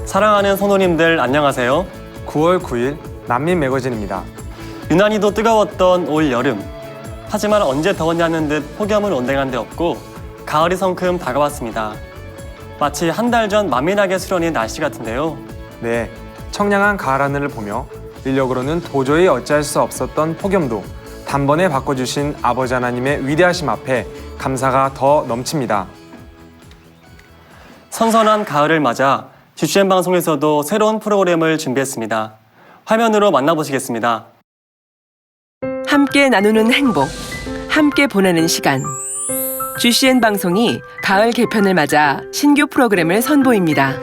사랑하는 성도님들 안녕하세요. 9월 9일 난민 매거진입니다. 유난히도 뜨거웠던 올 여름. 하지만 언제 더웠냐는 듯 폭염은 온데간데 없고 가을이 성큼 다가왔습니다. 마치 한 달 전 만민하게 수련인 날씨 같은데요. 네, 청량한 가을 하늘을 보며 인력으로는 도저히 어찌할 수 없었던 폭염도 단번에 바꿔주신 아버지 하나님의 위대하심 앞에 감사가 더 넘칩니다. 선선한 가을을 맞아 GCN 방송에서도 새로운 프로그램을 준비했습니다. 화면으로 만나보시겠습니다. 함께 나누는 행복, 함께 보내는 시간. GCN 방송이 가을 개편을 맞아 신규 프로그램을 선보입니다.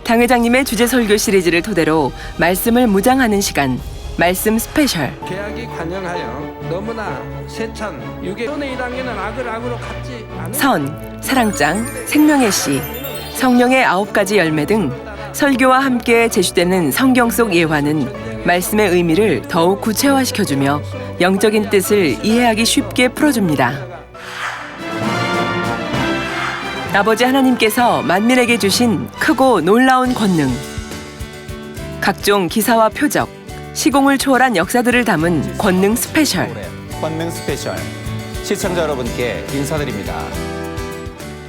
당 회장님의 주제 설교 시리즈를 토대로 말씀을 묵상하는 시간, 말씀 스페셜. 계약이 관영하여 너무나 세찬 유괴 손의 1학년은 악으로 갖지 않은 선, 사랑장, 생명의 씨, 성령의 9가지 열매 등 설교와 함께 제시되는 성경 속 예화는 말씀의 의미를 더욱 구체화시켜주며 영적인 뜻을 이해하기 쉽게 풀어줍니다. 아버지 하나님께서 만민에게 주신 크고 놀라운 권능, 각종 기사와 표적, 시공을 초월한 역사들을 담은 권능 스페셜. 권능 스페셜 시청자 여러분께 인사드립니다.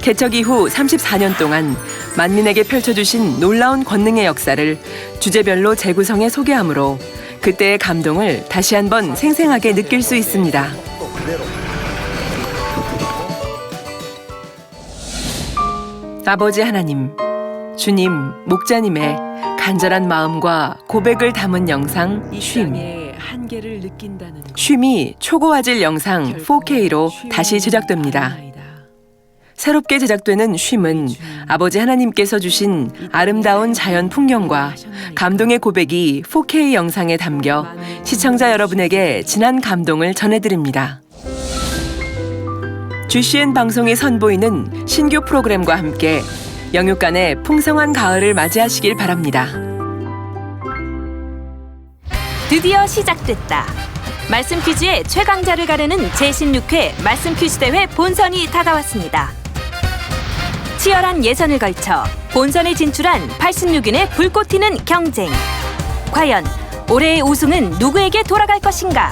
개척 이후 34년 동안 만민에게 펼쳐주신 놀라운 권능의 역사를 주제별로 재구성해 소개하므로 그때의 감동을 다시 한번 생생하게 느낄 수 있습니다. 아버지 하나님, 주님, 목자님의 간절한 마음과 고백을 담은 영상 쉼. 쉼이 초고화질 영상 4K로 다시 제작됩니다. 새롭게 제작되는 쉼은 아버지 하나님께서 주신 아름다운 자연 풍경과 감동의 고백이 4K 영상에 담겨 시청자 여러분에게 진한 감동을 전해드립니다. GCN 방송이 선보이는 신규 프로그램과 함께 영육간의 풍성한 가을을 맞이하시길 바랍니다. 드디어 시작됐다. 말씀 퀴즈의 최강자를 가르는 제16회 말씀 퀴즈 대회 본선이 다가왔습니다. 치열한 예선을 걸쳐 본선에 진출한 86인의 불꽃 튀는 경쟁. 과연 올해의 우승은 누구에게 돌아갈 것인가?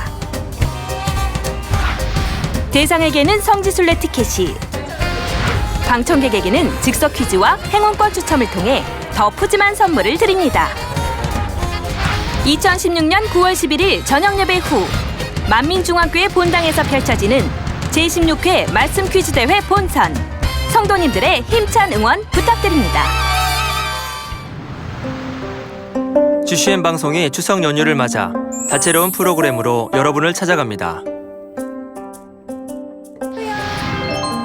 대상에게는 성지순례 티켓이, 방청객에게는 즉석 퀴즈와 행운권 추첨을 통해 더 푸짐한 선물을 드립니다. 2016년 9월 11일 저녁 예배 후 만민중학교의 본당에서 펼쳐지는 제16회 말씀 퀴즈 대회 본선. 성도님들의 힘찬 응원 부탁드립니다. GCN 방송이 추석 연휴를 맞아 다채로운 프로그램으로 여러분을 찾아갑니다.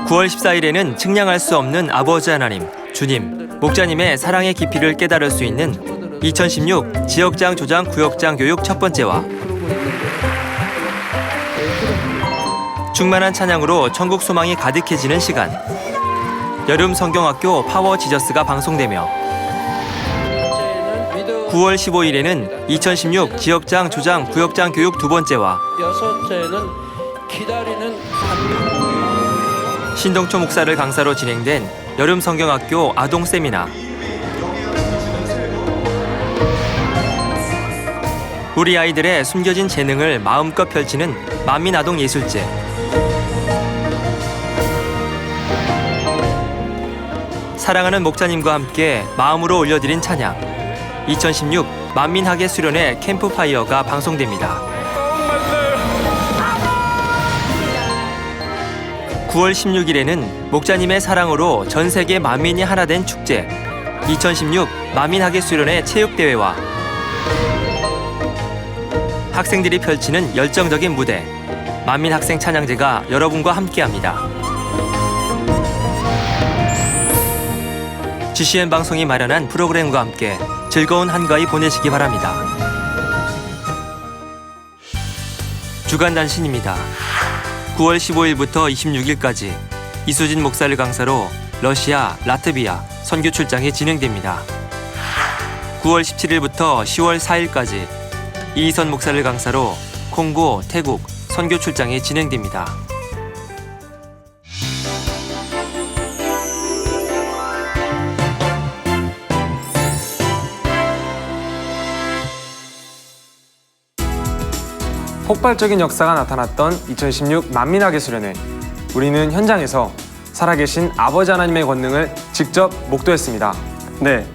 9월 14일에는 측량할 수 없는 아버지 하나님, 주님, 목자님의 사랑의 깊이를 깨달을 수 있는 2016 지역장 조장 구역장 교육 첫 번째와 충만한 찬양으로 천국 소망이 가득해지는 시간, 여름 성경학교 파워 지저스가 방송되며 9월 15일에는 2016 지역장 조장 구역장 교육 두 번째와 여섯째는 기다리는 신동초 목사를 강사로 진행된 여름 성경학교 아동 세미나, 우리 아이들의 숨겨진 재능을 마음껏 펼치는 만민 아동 예술제, 사랑하는 목자님과 함께 마음으로 올려드린 찬양, 2016 만민학예 수련회 캠프파이어가 방송됩니다. 9월 16일에는 목자님의 사랑으로 전 세계 만민이 하나 된 축제, 2016 만민학예 수련회 체육대회와 학생들이 펼치는 열정적인 무대, 만민학생 찬양제가 여러분과 함께합니다. GCN 방송이 마련한 프로그램과 함께 즐거운 한가위 보내시기 바랍니다. 주간 단신입니다. 9월 15일부터 26일까지 이수진 목사를 강사로 러시아, 라트비아 선교 출장이 진행됩니다. 9월 17일부터 10월 4일까지 이희선 목사를 강사로 콩고, 태국 선교 출장이 진행됩니다. 폭발적인 역사가 나타났던 2016 만민학예 수련회. 우리는 현장에서 살아계신 아버지 하나님의 권능을 직접 목도했습니다. 네,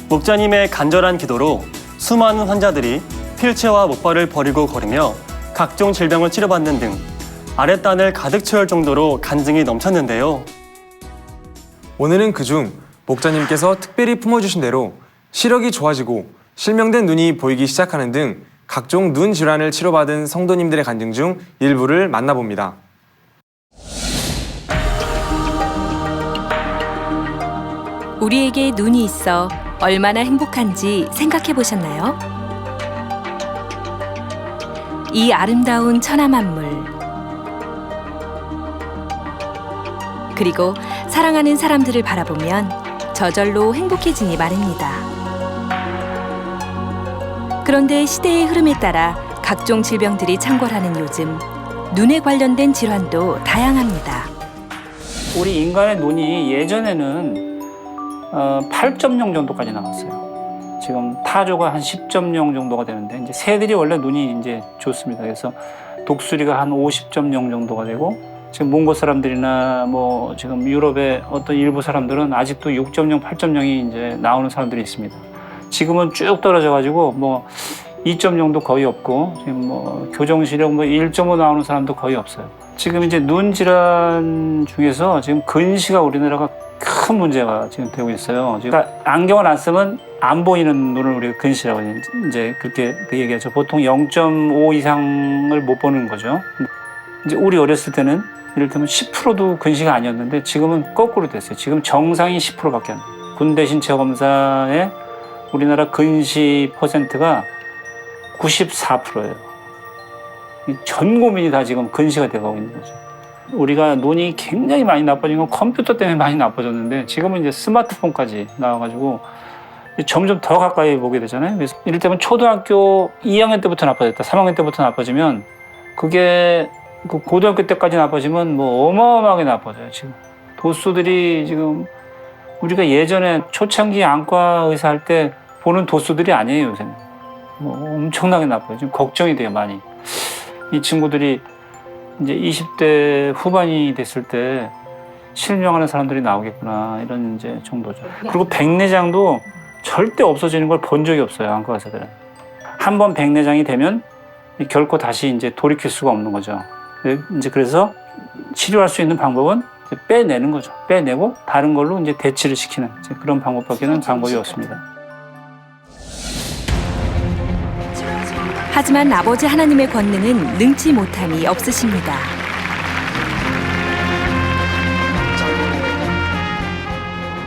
목자님의 간절한 기도로 수많은 환자들이 휠체어와 목발을 버리고 걸으며 각종 질병을 치료받는 등 아랫단을 가득 채울 정도로 간증이 넘쳤는데요. 오늘은 그중 목자님께서 특별히 품어주신 대로 시력이 좋아지고 실명된 눈이 보이기 시작하는 등 각종 눈 질환을 치료받은 성도님들의 간증 중 일부를 만나봅니다. 우리에게 눈이 있어 얼마나 행복한지 생각해 보셨나요? 이 아름다운 천하만물, 그리고 사랑하는 사람들을 바라보면 저절로 행복해지니 마련입니다. 그런데 시대의 흐름에 따라 각종 질병들이 창궐하는 요즘, 눈에 관련된 질환도 다양합니다. 우리 인간의 눈이 예전에는 8.0 정도까지 나왔어요. 지금 타조가 한 10.0 정도가 되는데 이제 새들이 원래 눈이 이제 좋습니다. 그래서 독수리가 한 50.0 정도가 되고 지금 몽고 사람들이나 뭐 지금 유럽의 어떤 일부 사람들은 아직도 6.0, 8.0이 이제 나오는 사람들이 있습니다. 지금은 쭉 떨어져 가지고 뭐 2.0도 거의 없고 지금 뭐 교정시력 뭐 1.5 나오는 사람도 거의 없어요. 지금 이제 눈 질환 중에서 지금 근시가 우리나라가 큰 문제가 지금 되고 있어요. 그러니까 안경을 안 쓰면 안 보이는 눈을 우리가 근시라고 이제 그렇게 얘기하죠. 보통 0.5 이상을 못 보는 거죠. 이제 우리 어렸을 때는 이를테면 10%도 근시가 아니었는데 지금은 거꾸로 됐어요. 지금 정상이 10%밖에 안 돼요. 군대 신체 검사에 우리나라 근시 퍼센트가 94%예요. 전 국민이 다 지금 근시가 돼가고 있는 거죠. 우리가 눈이 굉장히 많이 나빠진 건 컴퓨터 때문에 많이 나빠졌는데 지금은 이제 스마트폰까지 나와가지고 점점 더 가까이 보게 되잖아요. 그래서 이를테면 초등학교 2학년 때부터 나빠졌다, 3학년 때부터 나빠지면 그게 그 고등학교 때까지 나빠지면 뭐 어마어마하게 나빠져요. 지금 도수들이 지금 우리가 예전에 초창기 안과 의사 할 때 보는 도수들이 아니에요. 요새는 뭐 엄청나게 나빠요. 지금 걱정이 돼요, 많이. 이 친구들이 이제 20대 후반이 됐을 때 실명하는 사람들이 나오겠구나 이런 이제 정도죠. 그리고 백내장도 절대 없어지는 걸 본 적이 없어요, 안과 의사들은. 한번 백내장이 되면 결코 다시 이제 돌이킬 수가 없는 거죠. 이제 그래서 치료할 수 있는 방법은 이제 빼내는 거죠. 빼내고 다른 걸로 이제 대치를 시키는 이제 그런 방법밖에는 방법이 없습니다. 하지만 아버지 하나님의 권능은 능치 못함이 없으십니다.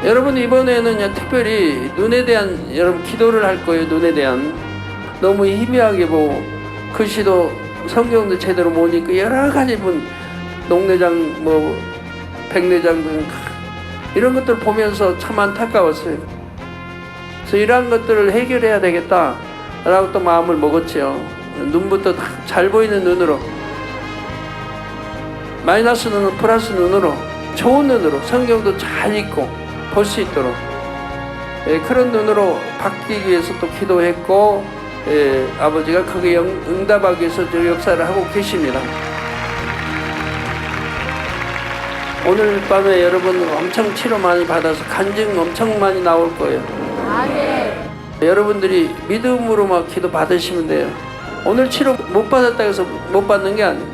여러분 이번에는 특별히 눈에 대한 여러분 기도를 할 거예요. 눈에 대한 너무 희미하게 보고 글씨도 성경도 제대로 못 읽고 여러 가지 분 녹내장 뭐 백내장 등 이런 것들 보면서 참 안타까웠어요. 그래서 이러한 것들을 해결해야 되겠다라고 또 마음을 먹었죠. 눈부터 잘 보이는 눈으로, 마이너스 눈은 플러스 눈으로, 좋은 눈으로 성경도 잘 읽고 볼 수 있도록 그런 눈으로 바뀌기 위해서 또 기도했고 아버지가 거기에 응답하기 위해서 저 역사를 하고 계십니다. 오늘 밤에 여러분 엄청 치료 많이 받아서 간증 엄청 많이 나올 거예요. 여러분들이 믿음으로 막 기도 받으시면 돼요. 오늘 치료 못 받았다 해서 못 받는 게 아니에요.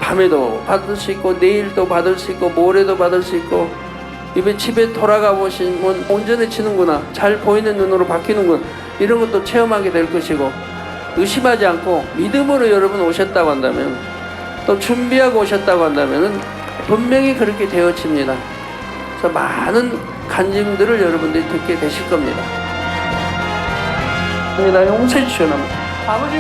밤에도 받을 수 있고 내일도 받을 수 있고 모레도 받을 수 있고 이번 집에 돌아가 보시면 온전해지는구나, 잘 보이는 눈으로 바뀌는구나, 이런 것도 체험하게 될 것이고, 의심하지 않고 믿음으로 여러분 오셨다고 한다면, 또 준비하고 오셨다고 한다면 분명히 그렇게 되어집니다. 그래서 많은 간증들을 여러분들이 듣게 되실 겁니다. 용서해 주시오.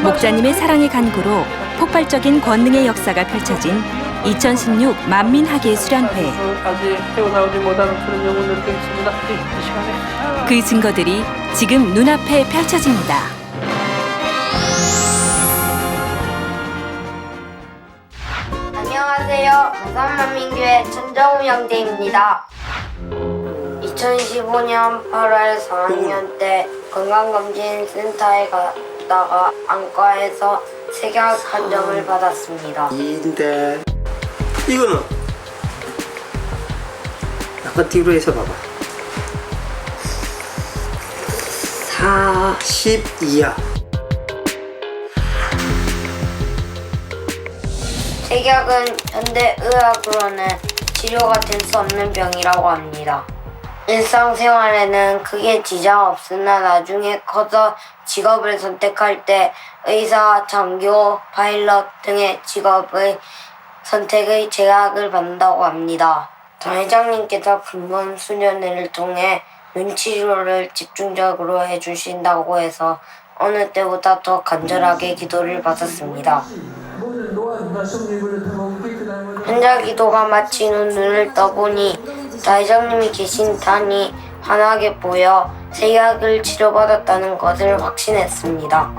목자님의 사랑의 간구로 폭발적인 권능의 역사가 펼쳐진 2016 만민학예 수련회. 아직 헤어나오지 못하는 그런 영혼을 드리겠습니다. 이 시간에 그 증거들이 지금 눈앞에 펼쳐집니다. 안녕하세요. 부산만민교회 천정우 형제입니다. 2015년 8월 4학년 때 건강검진센터에 받았다가 안과에서 색약 판정을 받았습니다. 2인데 이거는 약간 뒤로 해서 봐봐. 42야. 색약은 현대의학으로는 치료가 될 수 없는 병이라고 합니다. 일상생활에는 크게 지장 없으나 나중에 커서 직업을 선택할 때 의사, 장교, 파일럿 등의 직업의 선택의 제약을 받는다고 합니다. 당 회장님께서 근본 수련회를 통해 눈 치료를 집중적으로 해주신다고 해서 어느 때보다 더 간절하게 기도를 받았습니다. 현자 기도가 마친 후 눈을 떠보니 당 회장님이 계신 단이 환하게 보여 색약을 치료받았다는 것을 확신했습니다.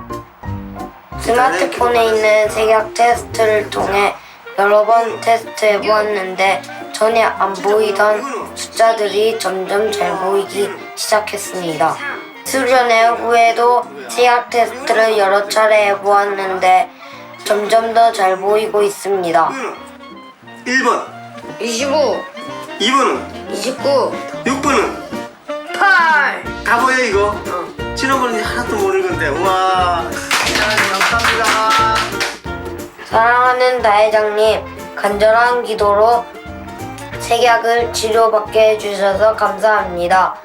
스마트폰에 있는 색약 테스트를 통해 여러 번 테스트해 보았는데 전에 안 보이던 숫자들이 점점 잘 보이기 시작했습니다. 수련회 후에도 색약 테스트를 여러 차례 해보았는데 점점 더 잘 보이고 있습니다. 1번, 25, 2번은, 29, 6번은 8. 다 보여 이거? 치료보는 하나도 모르는 건데. 와, 감사합니다. 사랑하는 다회장님, 간절한 기도로 색약을 치료받게 해주셔서 감사합니다.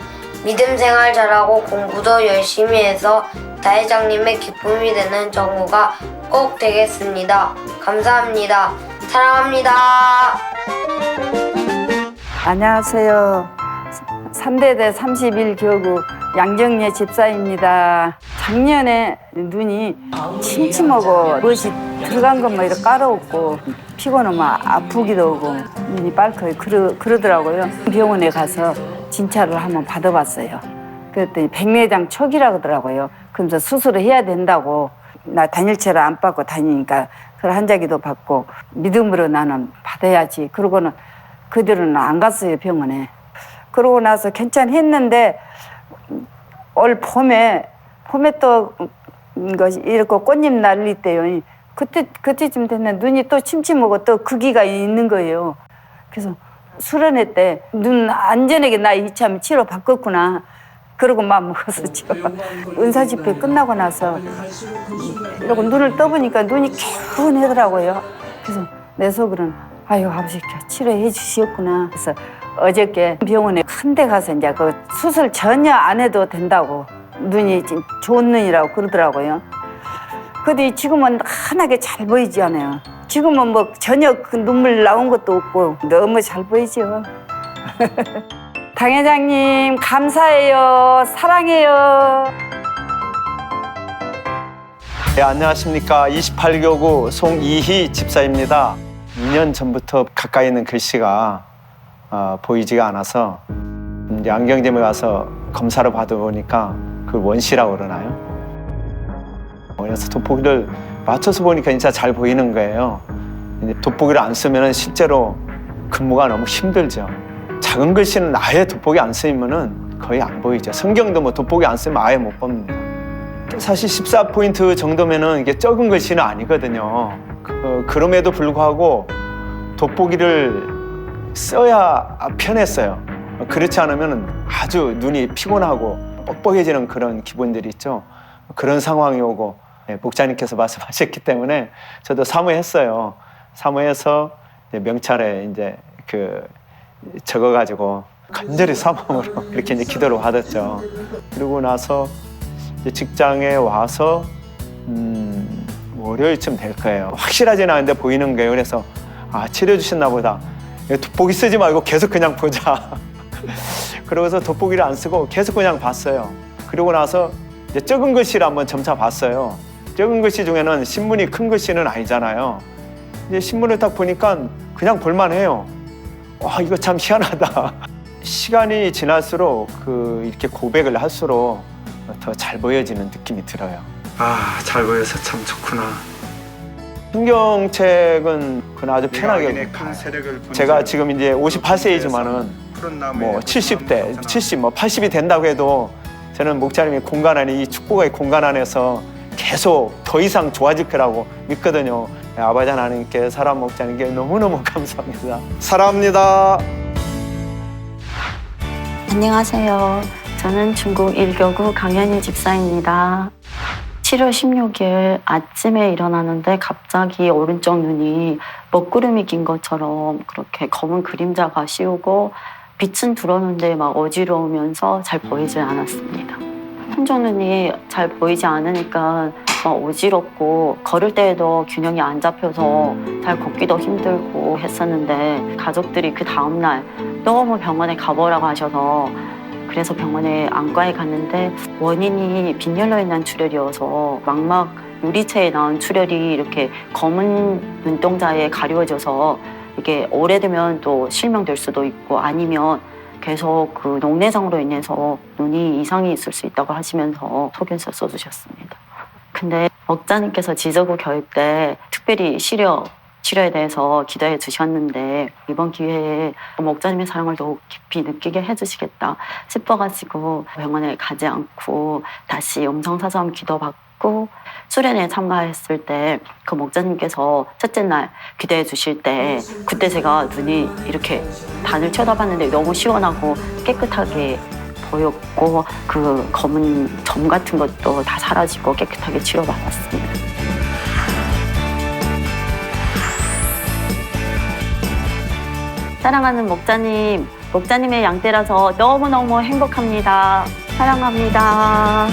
믿음 생활 잘하고 공부도 열심히 해서 다회장님의 기쁨이 되는 정우가 꼭 되겠습니다. 감사합니다. 사랑합니다. 안녕하세요. 3대대 31교구 양정예 집사입니다. 작년에 눈이 침침하고 무엇이 들어간 것만 이렇게 까다롭고 피곤하면 아프기도 하고 눈이 빨갛고 그러더라고요. 병원에 가서 진찰을 한번 받아봤어요. 그랬더니 백내장 초기라고 하더라고요. 그러면서 수술을 해야 된다고. 나 단일체를 안 받고 다니니까 그걸 한자기도 받고 믿음으로 나는 받아야지. 그러고는 그들은 안 갔어요, 병원에. 그러고 나서 괜찮았는데 올 봄에 또 이렇게 꽃잎 날릴 때요. 그때쯤 되면 눈이 또 침침하고 또 크기가 있는 거예요. 그래서 수련회 때 눈 안전하게 나 이참에 치료 바꿨구나. 그러고 마음 먹었었죠. 은사 집회 끝나고 나서 이러고 눈을 떠보니까 눈이 개운하더라고요. 그래서 내 속으로는 아유 아버지 치료해 주시었구나. 그래서 어저께 병원에 큰 데 가서 이제 그 수술 전혀 안 해도 된다고 눈이 좋은 눈이라고 그러더라고요. 근데 지금은 환하게 잘 보이지 않아요. 지금은 뭐 전혀 그 눈물 나온 것도 없고 너무 잘 보이죠. 당 회장님 감사해요. 사랑해요. 네, 안녕하십니까. 28교구 송이희 집사입니다. 2년 전부터 가까이 있는 글씨가 보이지가 않아서 안경점에 가서 검사를 받아보니까 그걸 원시라고 그러나요? 그래서 돋보기를 맞춰서 보니까 진짜 잘 보이는 거예요. 돋보기를 안 쓰면 실제로 근무가 너무 힘들죠. 작은 글씨는 아예 돋보기 안 쓰면은 거의 안 보이죠. 성경도 뭐 돋보기 안 쓰면 아예 못 봅니다. 사실 14포인트 정도면은 이게 적은 글씨는 아니거든요. 그럼에도 불구하고 돋보기를 써야 편했어요. 그렇지 않으면 아주 눈이 피곤하고 뻑뻑해지는 그런 기분들이 있죠. 그런 상황이 오고 목사님께서 말씀하셨기 때문에 저도 사모했어요. 사모해서 명찰에 이제 적어가지고 간절히 사모으로 이렇게 이제 기도를 받았죠. 그리고 나서 이제 직장에 와서 월요일쯤 될 거예요. 확실하지는 않은데 보이는 거예요. 그래서 치료해 주셨나 보다. 돋보기 쓰지 말고 계속 그냥 보자. 그러고서 돋보기를 안 쓰고 계속 그냥 봤어요. 그리고 나서 이제 적은 글씨를 한번 점차 봤어요. 적은 글씨 중에는 신문이 큰 글씨는 아니잖아요. 이제 신문을 딱 보니까 그냥 볼만해요. 와, 이거 참 희한하다. 시간이 지날수록 이렇게 고백을 할수록 더 잘 보여지는 느낌이 들어요. 잘 보여서 참 좋구나. 성경책은 그냥 아주 편하게 제가 지금 이제 58세이지만은 뭐 70대, 70, 뭐 80이 된다고 해도 저는 목사님의 공간 안에 이 축복의 공간 안에서 계속 더 이상 좋아질 거라고 믿거든요. 아버지 하나님께 사랑 목자님께 너무너무 감사합니다. 사랑합니다. 안녕하세요. 저는 중국 1교구 강현희 집사입니다. 7월 16일 아침에 일어나는데 갑자기 오른쪽 눈이 먹구름이 낀 것처럼 그렇게 검은 그림자가 씌우고 빛은 들어오는데 막 어지러우면서 잘 보이지 않았습니다. 한쪽 눈이 잘 보이지 않으니까 막 어지럽고 걸을 때에도 균형이 안 잡혀서 잘 걷기도 힘들고 했었는데 가족들이 그 다음날 너무 병원에 가보라고 하셔서 그래서 병원에 안과에 갔는데 원인이 빈혈로에 난 출혈이어서 망막 유리체에 나온 출혈이 이렇게 검은 눈동자에 가려워져서 이게 오래되면 또 실명될 수도 있고 아니면 계속 그 녹내장으로 인해서 눈이 이상이 있을 수 있다고 하시면서 소견서 써주셨습니다. 근데 목자님께서 지저구 교육 때 특별히 치료에 대해서 기도해 주셨는데 이번 기회에 목자님의 사랑을 더욱 깊이 느끼게 해주시겠다 싶어가지고 병원에 가지 않고 다시 음성사서함 기도받고 수련회에 참가했을 때 그 목자님께서 첫째 날 기도해 주실 때 그때 제가 눈이 이렇게 단을 쳐다봤는데 너무 시원하고 깨끗하게 보였고 그 검은 점 같은 것도 다 사라지고 깨끗하게 치료받았습니다. 사랑하는 목자님, 목자님의 양떼라서 너무너무 행복합니다. 사랑합니다.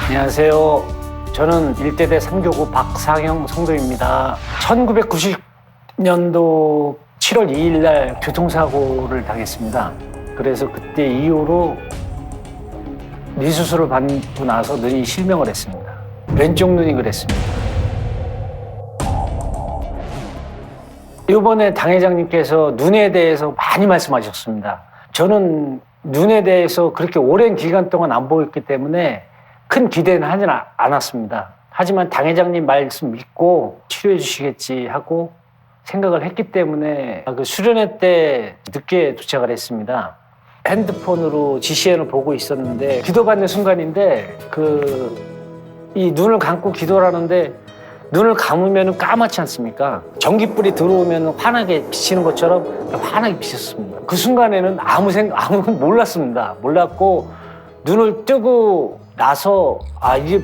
안녕하세요. 저는 1대대 3교구 박상영 성도입니다. 1990년도 7월 2일 날 교통사고를 당했습니다. 그래서 그때 이후로 뇌 수술을 받고 나서 눈이 실명을 했습니다. 왼쪽 눈이 그랬습니다. 이번에 당회장님께서 눈에 대해서 많이 말씀하셨습니다. 저는 눈에 대해서 그렇게 오랜 기간 동안 안 보였기 때문에 큰 기대는 하진 않았습니다. 하지만 당회장님 말씀 믿고 치료해 주시겠지 하고 생각을 했기 때문에 그 수련회 때 늦게 도착을 했습니다. 핸드폰으로 GCN을 보고 있었는데 기도받는 순간인데 이 눈을 감고 기도를 하는데 눈을 감으면 까맣지 않습니까? 전기불이 들어오면 환하게 비치는 것처럼 환하게 비쳤습니다. 그 순간에는 아무 몰랐습니다. 몰랐고 눈을 뜨고 나서 이게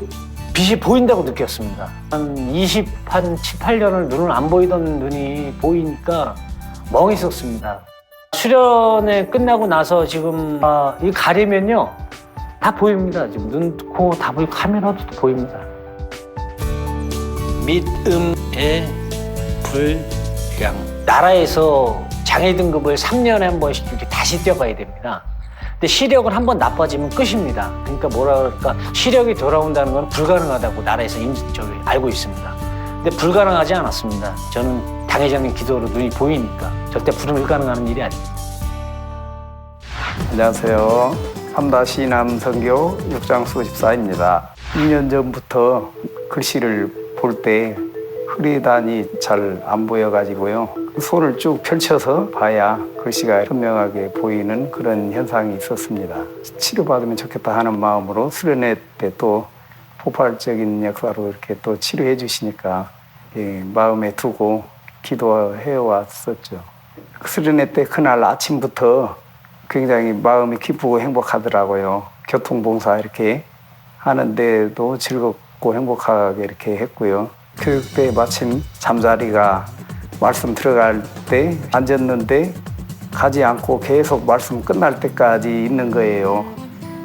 빛이 보인다고 느꼈습니다. 한 7, 8년을 눈을 안 보이던 눈이 보이니까 멍했었습니다. 수련회 끝나고 나서 지금 이 가리면요 다 보입니다. 지금 눈, 코 다 보이고 카메라도 보입니다. 믿음의 불량. 나라에서 장애 등급을 3년에 한 번씩 이렇게 다시 뛰어가야 됩니다. 근데 시력은 한 번 나빠지면 끝입니다. 그러니까 뭐라 그럴까, 시력이 돌아온다는 건 불가능하다고 나라에서 알고 있습니다. 근데 불가능하지 않았습니다. 저는 당회장님 기도로 눈이 보이니까 절대 불가능한 일이 아닙니다. 안녕하세요. 3-2남 선교 6장수 집사입니다. 2년 전부터 글씨를 볼 때 흐리다니 잘 안 보여가지고요. 손을 쭉 펼쳐서 봐야 글씨가 선명하게 보이는 그런 현상이 있었습니다. 치료받으면 좋겠다 하는 마음으로 수련회 때 또 폭발적인 역사로 이렇게 또 치료해 주시니까 마음에 두고 기도해 왔었죠. 수련회 때 그날 아침부터 굉장히 마음이 기쁘고 행복하더라고요. 교통봉사 이렇게 하는데도 즐겁고 행복하게 이렇게 했고요. 교육 때 마침 잠자리가 말씀 들어갈 때 앉았는데 가지 않고 계속 말씀 끝날 때까지 있는 거예요.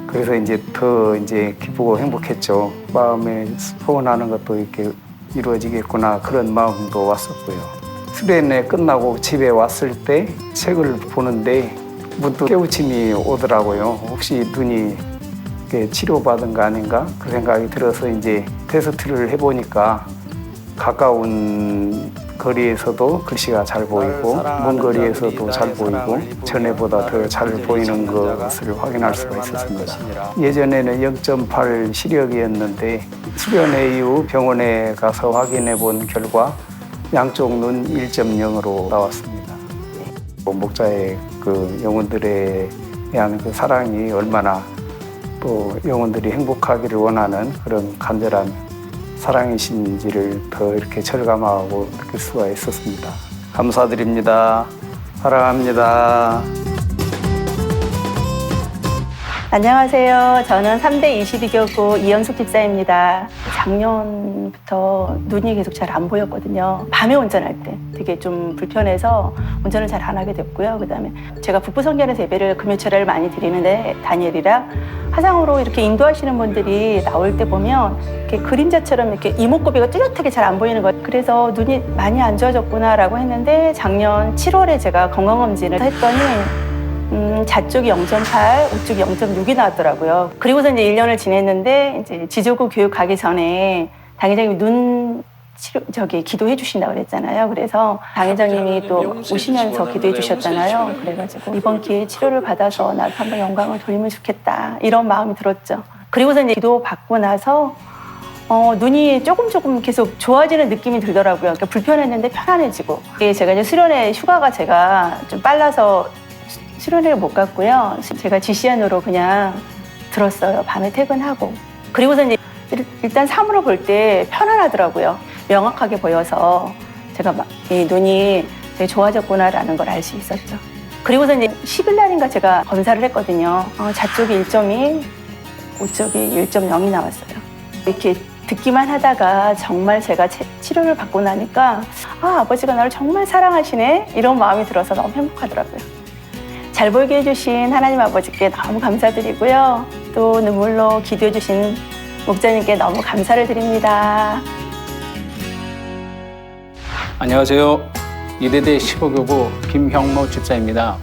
그래서 더 기쁘고 행복했죠. 마음에 소원하는 것도 이렇게 이루어지겠구나 그런 마음도 왔었고요. 수련회 끝나고 집에 왔을 때 책을 보는데 문득 깨우침이 오더라고요. 혹시 눈이 치료받은 거 아닌가 그 생각이 들어서 테스트를 해보니까 가까운 거리에서도 글씨가 잘 보이고 먼 거리에서도 잘 보이고 전에보다 더 잘 보이는 것을 확인할 수가 있었습니다. 예전에는 0.8 시력이었는데 수련회 이후 병원에 가서 확인해 본 결과 양쪽 눈 1.0으로 나왔습니다. 목자의 그 영혼들에 대한 그 사랑이 얼마나 또 영혼들이 행복하기를 원하는 그런 간절한 사랑이신지를 더 이렇게 절감하고 느낄 수가 있었습니다. 감사드립니다. 사랑합니다. 안녕하세요. 저는 3대 22교구 이현숙 집사입니다. 작년부터 눈이 계속 잘 안 보였거든요. 밤에 운전할 때 되게 좀 불편해서 운전을 잘 안 하게 됐고요. 그다음에 제가 북부성전에서 예배를 금요철을 많이 드리는데 다니엘이랑 화상으로 이렇게 인도하시는 분들이 나올 때 보면 이렇게 그림자처럼 이렇게 이목구비가 뚜렷하게 잘 안 보이는 거예요. 그래서 눈이 많이 안 좋아졌구나라고 했는데 작년 7월에 제가 건강검진을 했더니 좌 쪽이 0.8, 우쪽이 0.6이 나왔더라고요. 그리고서 이제 1년을 지냈는데 이제 지조국 교육 가기 전에 당회장님이 눈 치료 기도해 주신다고 그랬잖아요. 그래서 당회장님이 또 오시면서 기도해 주셨잖아요. 그래가지고 이번 기회에 치료를 받아서 나도 한번 영광을 돌리면 좋겠다 이런 마음이 들었죠. 그리고서 이제 기도 받고 나서 눈이 조금 계속 좋아지는 느낌이 들더라고요. 그러니까 불편했는데 편안해지고. 제가 이제 수련회 휴가가 제가 좀 빨라서 수련회를 못 갔고요. 제가 GCN으로 그냥 들었어요. 밤에 퇴근하고. 그리고서 이제 일단 사물을 볼 때 편안하더라고요. 명확하게 보여서 제가 이 눈이 되게 좋아졌구나라는 걸 알 수 있었죠. 그리고서 이제 10일 날인가 제가 검사를 했거든요. 좌쪽이 1.2, 우쪽이 1.0이 나왔어요. 이렇게 듣기만 하다가 정말 제가 치료를 받고 나니까 아버지가 나를 정말 사랑하시네 이런 마음이 들어서 너무 행복하더라고요. 잘 보이게 해주신 하나님 아버지께 너무 감사드리고요. 또 눈물로 기도해 주신 목자님께 너무 감사를 드립니다. 안녕하세요. 이대대 15교구 김형모 집사입니다.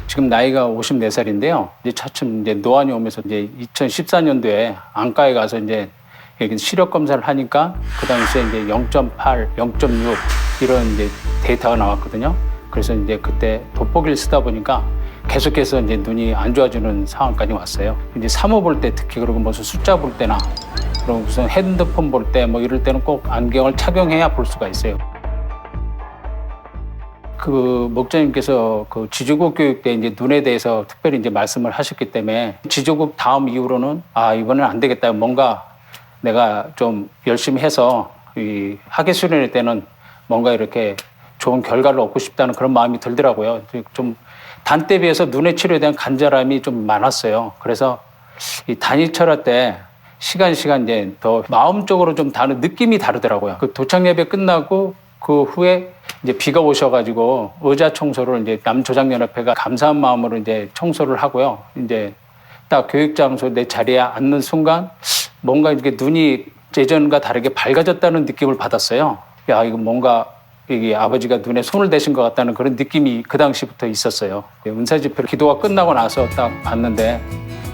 지금 나이가 54살인데요. 이제 차츰 이제 노안이 오면서 이제 2014년도에 안과에 가서 이제 시력 검사를 하니까 그 당시에 이제 0.8, 0.6 이런 이제 데이터가 나왔거든요. 그래서 이제 그때 돋보기를 쓰다 보니까 계속해서 이제 눈이 안 좋아지는 상황까지 왔어요. 이제 사무 볼 때 특히 그리고 무슨 숫자 볼 때나 그리고 무슨 핸드폰 볼 때 뭐 이럴 때는 꼭 안경을 착용해야 볼 수가 있어요. 그 목자님께서 그 지조국 교육 때 이제 눈에 대해서 특별히 이제 말씀을 하셨기 때문에 지조국 다음 이후로는 이번엔 안 되겠다. 뭔가 내가 좀 열심히 해서 이 학예 수련회 때는 뭔가 이렇게 좋은 결과를 얻고 싶다는 그런 마음이 들더라고요. 좀 단 때 비해서 눈의 치료에 대한 간절함이 좀 많았어요. 그래서 이 단일 철학 때 시간 이제 더 마음적으로 좀 다른 느낌이 다르더라고요. 그 도착 예배 끝나고 그 후에 이제 비가 오셔가지고 의자 청소를 이제 남조장연합회가 감사한 마음으로 이제 청소를 하고요. 이제 딱 교육장소 내 자리에 앉는 순간 뭔가 이렇게 눈이 예전과 다르게 밝아졌다는 느낌을 받았어요. 야, 이거 뭔가 이게 아버지가 눈에 손을 대신 것 같다는 그런 느낌이 그 당시부터 있었어요. 은사 집회 기도가 끝나고 나서 딱 봤는데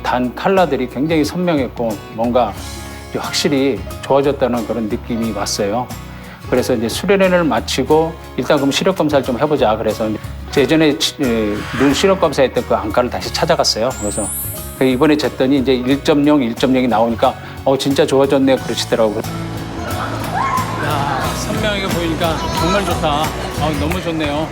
단 컬러들이 굉장히 선명했고 뭔가 확실히 좋아졌다는 그런 느낌이 왔어요. 그래서 이제 수련회를 마치고 일단 그럼 시력 검사를 좀 해보자. 그래서 예전에 눈 시력 검사했던 그 안과를 다시 찾아갔어요. 그래서 이번에 쟀더니 이제 1.0이 나오니까 진짜 좋아졌네 그러시더라고요. 야, 선명하게 보이니까 정말 좋다. 너무 좋네요.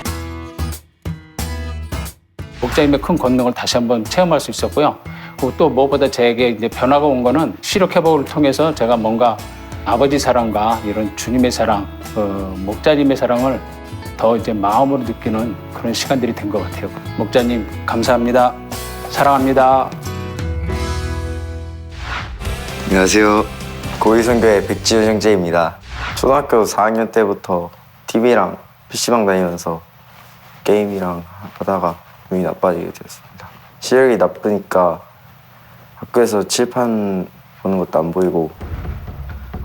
목자님의 큰 권능을 다시 한번 체험할 수 있었고요. 그리고 또 무엇보다 제게 이제 변화가 온 거는 시력 회복을 통해서 제가 뭔가 아버지 사랑과 이런 주님의 사랑, 목자님의 사랑을 더 이제 마음으로 느끼는 그런 시간들이 된 것 같아요. 목자님 감사합니다. 사랑합니다. 안녕하세요. 고위선교회 백지훈 형제입니다. 초등학교 4학년 때부터 TV랑 PC방 다니면서 게임이랑 하다가 눈이 나빠지게 되었습니다. 시력이 나쁘니까 학교에서 칠판 보는 것도 안 보이고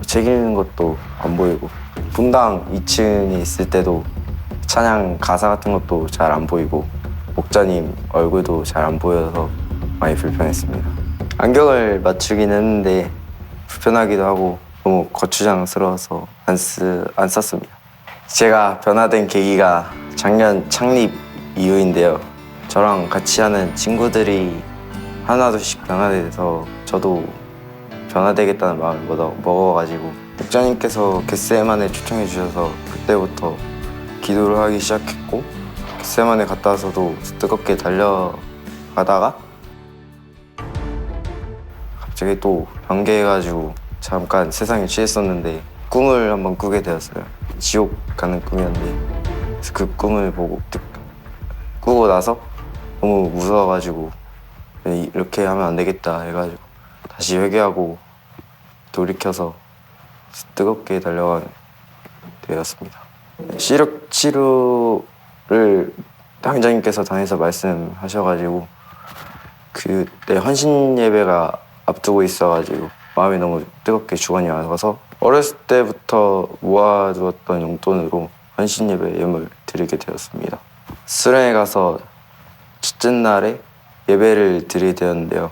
책 읽는 것도 안 보이고 분당 2층에 있을 때도 찬양 가사 같은 것도 잘 안 보이고 목자님 얼굴도 잘 안 보여서 많이 불편했습니다. 안경을 맞추긴 했는데 불편하기도 하고 너무 거추장스러워서 안 썼습니다. 제가 변화된 계기가 작년 창립 이후인데요. 저랑 같이 하는 친구들이 하나둘씩 변화돼서 저도 변화되겠다는 마음을 먹어가지고 목자님께서 겟세마네 초청해 주셔서 그때부터 기도를 하기 시작했고 겟세마네 갔다 와서도 뜨겁게 달려가다가 갑자기 또 변개해가지고 잠깐 세상에 취했었는데 꿈을 한번 꾸게 되었어요. 지옥 가는 꿈이었는데 그래서 그 꿈을 꾸고 나서 너무 무서워가지고 이렇게 하면 안 되겠다 해가지고 다시 회개하고 돌이켜서 뜨겁게 달려가게 되었습니다. 시력 치료를 당장님께서 당에서 말씀하셔가지고 그때 헌신 예배가 앞두고 있어가지고 마음이 너무 뜨겁게 주관이 와서 어렸을 때부터 모아두었던 용돈으로 헌신 예배 예물 드리게 되었습니다. 수련회 가서 첫째 날에 예배를 드리게 되었는데요.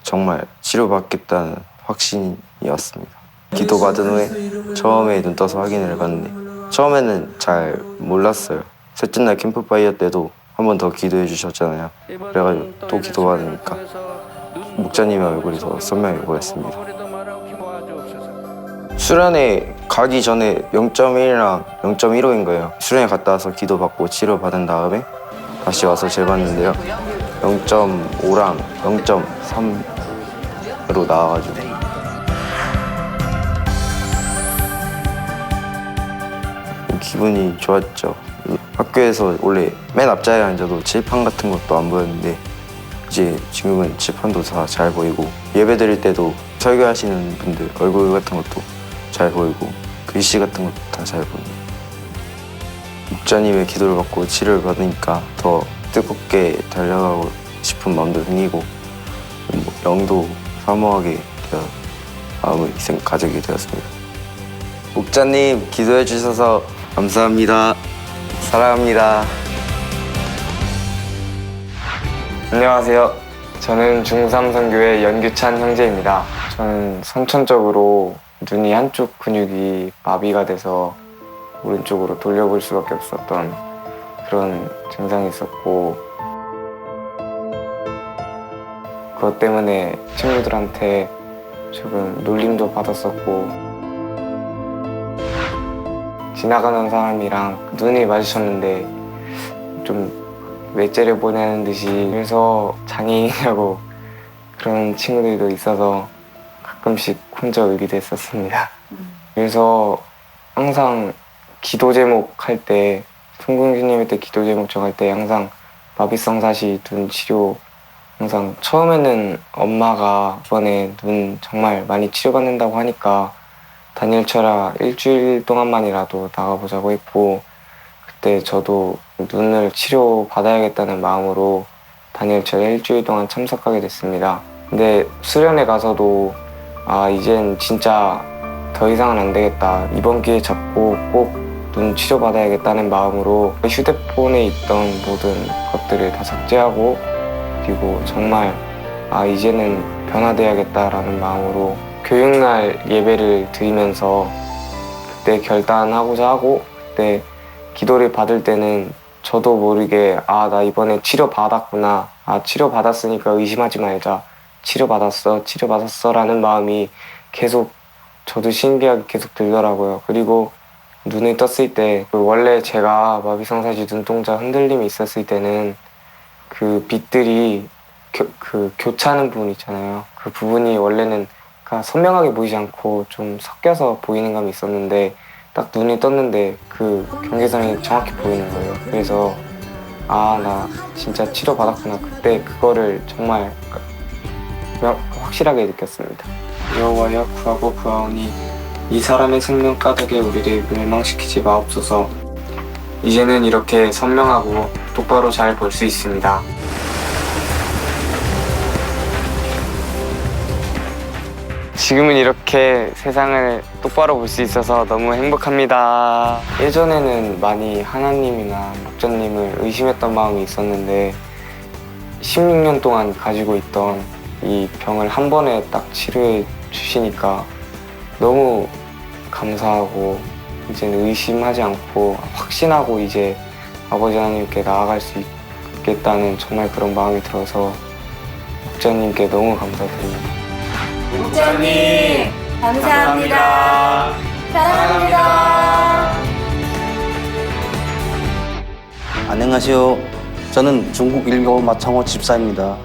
정말 치료받겠다는 확신이었습니다. 기도받은 후에 처음에 눈 떠서 확인을 해봤는데 처음에는 잘 몰랐어요. 셋째 날 캠프파이어 때도 한 번 더 기도해 주셨잖아요. 그래가지고 또 기도받으니까 목자님의 얼굴이 더 선명해 보였습니다. 수련회 가기 전에 0.1이랑 0.15인 거예요. 수련회 갔다 와서 기도받고 치료받은 다음에 다시 와서 재봤는데요. 0.5랑 0.3으로 나와가지고 기분이 좋았죠. 학교에서 원래 맨 앞자리에 앉아도 칠판 같은 것도 안 보였는데 이제 지금은 칠판도 다 잘 보이고 예배 드릴 때도 설교하시는 분들 얼굴 같은 것도 잘 보이고 글씨 같은 것도 다 잘 보입니다. 목자님의 기도를 받고 치료를 받으니까 더 뜨겁게 달려가고 싶은 마음도 생기고 영도 사모하게 되어 마음을 가지게 되었습니다. 목자님 기도해 주셔서 감사합니다. 사랑합니다. 안녕하세요. 저는 중3 선교의 연규찬 형제입니다. 저는 선천적으로 눈이 한쪽 근육이 마비가 돼서 오른쪽으로 돌려볼 수밖에 없었던 그런 증상이 있었고 그것 때문에 친구들한테 조금 놀림도 받았었고 지나가는 사람이랑 눈이 마주쳤는데 좀 외제를 보내는 듯이 그래서 장애인이라고 그런 친구들도 있어서 가끔씩 혼자 울기도 했었습니다. 그래서 항상 기도 제목 할 때 송궁주님 때 기도 제목 정할 때 항상 마비성 사시 눈 치료 항상 처음에는 엄마가 이번에 눈 정말 많이 치료받는다고 하니까 다니엘 철야 일주일 동안만이라도 나가보자고 했고 그때 저도 눈을 치료받아야겠다는 마음으로 다니엘 철야 일주일 동안 참석하게 됐습니다. 근데 수련회 가서도 이젠 진짜 더 이상은 안 되겠다. 이번 기회 잡고 꼭 눈 치료받아야겠다는 마음으로 휴대폰에 있던 모든 것들을 다 삭제하고 그리고 정말 이제는 변화돼야겠다라는 마음으로 교육날 예배를 드리면서 그때 결단하고자 하고 그때 기도를 받을 때는 저도 모르게 나 이번에 치료받았구나. 치료받았으니까 의심하지 말자. 치료받았어 라는 마음이 계속 저도 신기하게 계속 들더라고요. 그리고 눈을 떴을 때 원래 제가 마비성 사시 눈동자 흔들림이 있었을 때는 그 빛들이 교차하는 부분 있잖아요. 그 부분이 원래는 선명하게 보이지 않고 좀 섞여서 보이는 감이 있었는데 딱 눈이 떴는데 그 경계선이 정확히 보이는 거예요. 그래서 나 진짜 치료받았구나. 그때 그거를 정말 확실하게 느꼈습니다. 여호와여 구하고 구하오니 이 사람의 생명 가득에 우리를 멸망시키지 마옵소서. 이제는 이렇게 선명하고 똑바로 잘 볼 수 있습니다. 지금은 이렇게 세상을 똑바로 볼 수 있어서 너무 행복합니다. 예전에는 많이 하나님이나 목자님을 의심했던 마음이 있었는데 16년 동안 가지고 있던 이 병을 한 번에 딱 치료해 주시니까 너무 감사하고 이제는 의심하지 않고 확신하고 이제 아버지 하나님께 나아갈 수 있겠다는 정말 그런 마음이 들어서 목자님께 너무 감사드립니다. 목자님 감사합니다. 사랑합니다. 안녕하세요. 저는 중국 일교 마창호 집사입니다.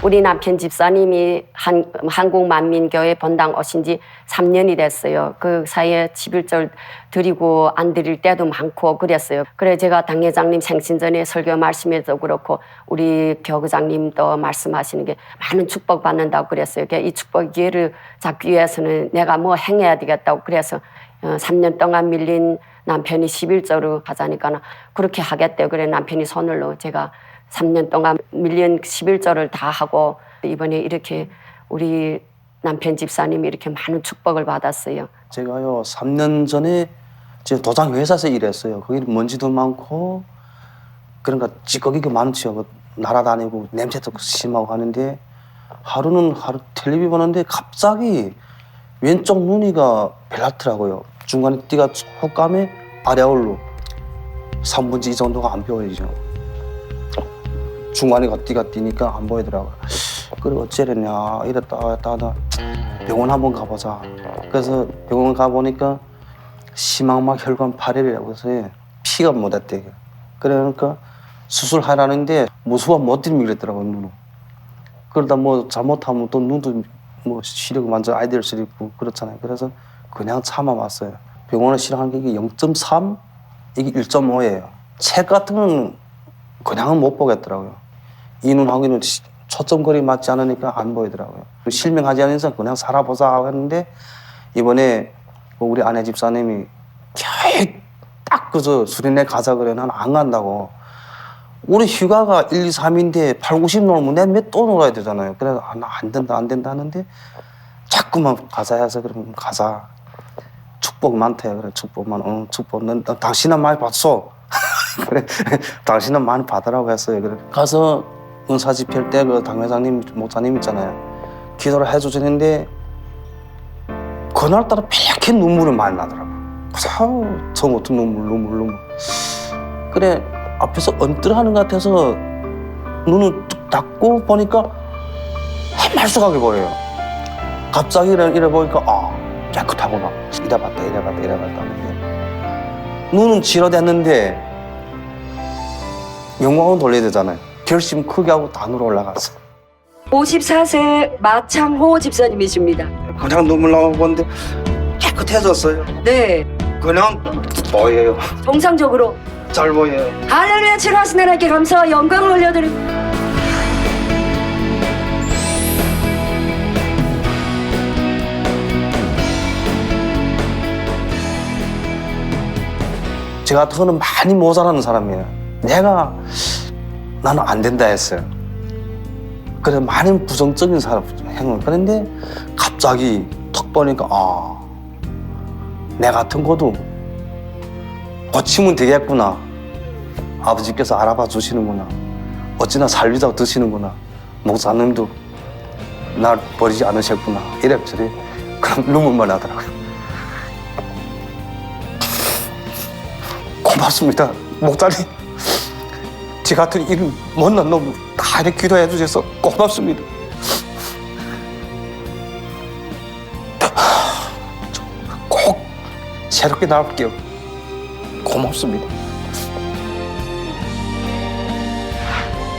우리 남편 집사님이 한국만민교회 본당 오신 지 3년이 됐어요. 그 사이에 11절 드리고 안 드릴 때도 많고 그랬어요. 그래 제가 당회장님 생신 전에 설교 말씀에도 그렇고 우리 교구장님도 말씀하시는 게 많은 축복 받는다고 그랬어요. 이 축복 기회를 잡기 위해서는 내가 뭐 행해야 되겠다고 그래서 3년 동안 밀린 남편이 11조로 하자니까 그렇게 하겠대요. 그래 남편이 손을 넣어 제가 3년 동안 밀린 11조를 다 하고 이번에 이렇게 우리 남편 집사님이 이렇게 많은 축복을 받았어요. 제가요 3년 전에 제 도장 회사에서 일했어요. 거기 먼지도 많고 그러니까 찌꺼기가 많죠. 날아다니고 냄새도 심하고 하는데 하루 텔레비 보는데 갑자기 왼쪽 눈이가 별났더라고요. 중간에 띠가 훅 감에 아래올로 3분의 2 정도가 안 보이죠. 중간에 띠가 띄니까 안 보이더라고요. 그리고 어째랬냐 이랬다 하다 병원 한번 가보자. 그래서 병원 가보니까 심막막 혈관 파열이라고 해서 피가 못 왔대. 그러니까 수술하라는데 무수가 못 들면 그랬더라고요. 눈을. 그러다 뭐 잘못하면 또 눈도 뭐 시력 완전 아이들 시리고 그렇잖아요. 그래서 그냥 참아왔어요. 병원에 실행한 게 0.3 이게 1.5예요. 책 같은 건 그냥은 못 보겠더라고요. 이 눈하고는 초점거리 맞지 않으니까 안 보이더라고요. 실명하지 않은 이상 그냥 살아보자 했는데 이번에 우리 아내 집사님이 계획 딱 그저 수련회 가자 그래 난 안 간다고. 우리 휴가가 1, 2, 3인데 8, 90 놀면 내 몇 또 놀아야 되잖아요. 그래서 나 안 된다 하는데 자꾸만 가자 해서 그러면 가자. 축복 많대요. 그래 축복만 축복 넌 당신은 많이 받소. 그래 당신은 많이 받으라고 했어요. 그래 가서 은사 집회할 때 그 당회장님 목사님 있잖아요. 기도를 해주시는데 그날따라 폐하게 눈물이 많이 나더라고. 처음부터 눈물. 그래 앞에서 언뜰하는 것 같아서 눈을 뚝 닫고 보니까 해말쑥하게 보여요. 갑자기 이래 보니까 깨끗하구나. 이래 봤다 하는데 눈은 치료됐는데 영광은 돌려야 되잖아요. 결심 크게 하고 단으로 올라갔어. 54세 마창호 집사님이십니다. 그냥 눈물 나오고 보는데 깨끗해졌어요. 네. 그냥 보여요. 정상적으로. 잘 보여요. 할렐루야 칠하신 하나님께 감사와 영광을 올려드립니다. 저 같은 거는 많이 모자라는 사람이에요. 나는 안 된다 했어요. 그래 많은 부정적인 사람 행동. 그런데 갑자기 턱 보니까 내 같은 것도 고치면 되겠구나. 아버지께서 알아봐 주시는구나. 어찌나 살리자고 드시는구나. 목사님도 날 버리지 않으셨구나. 이래저래 그럼 눈물만 나더라고요. 고맙습니다. 목사님. 지 같은 이름 못난 놈 다 이렇게 기도해 주셔서 고맙습니다. 꼭 새롭게 나올게요. 고맙습니다.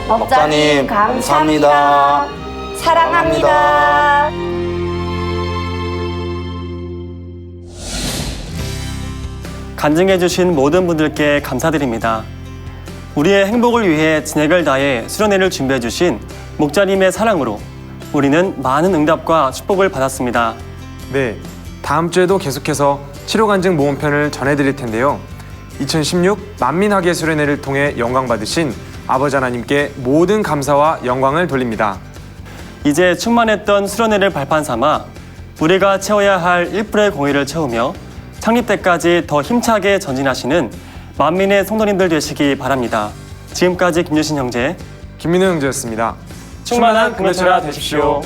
목사님 감사합니다. 사랑합니다. 간증해주신 모든 분들께 감사드립니다. 우리의 행복을 위해 진액을 다해 수련회를 준비해주신 목자님의 사랑으로 우리는 많은 응답과 축복을 받았습니다. 네, 다음 주에도 계속해서 치료간증 모험편을 전해드릴 텐데요. 2016 만민학예 수련회를 통해 영광 받으신 아버지 하나님께 모든 감사와 영광을 돌립니다. 이제 충만했던 수련회를 발판 삼아 우리가 채워야 할 1%의 공의를 채우며 창립 때까지 더 힘차게 전진하시는 만민의 성도님들 되시기 바랍니다. 지금까지 김유신 형제, 김민우 형제였습니다. 충만한 금요철아 되십시오.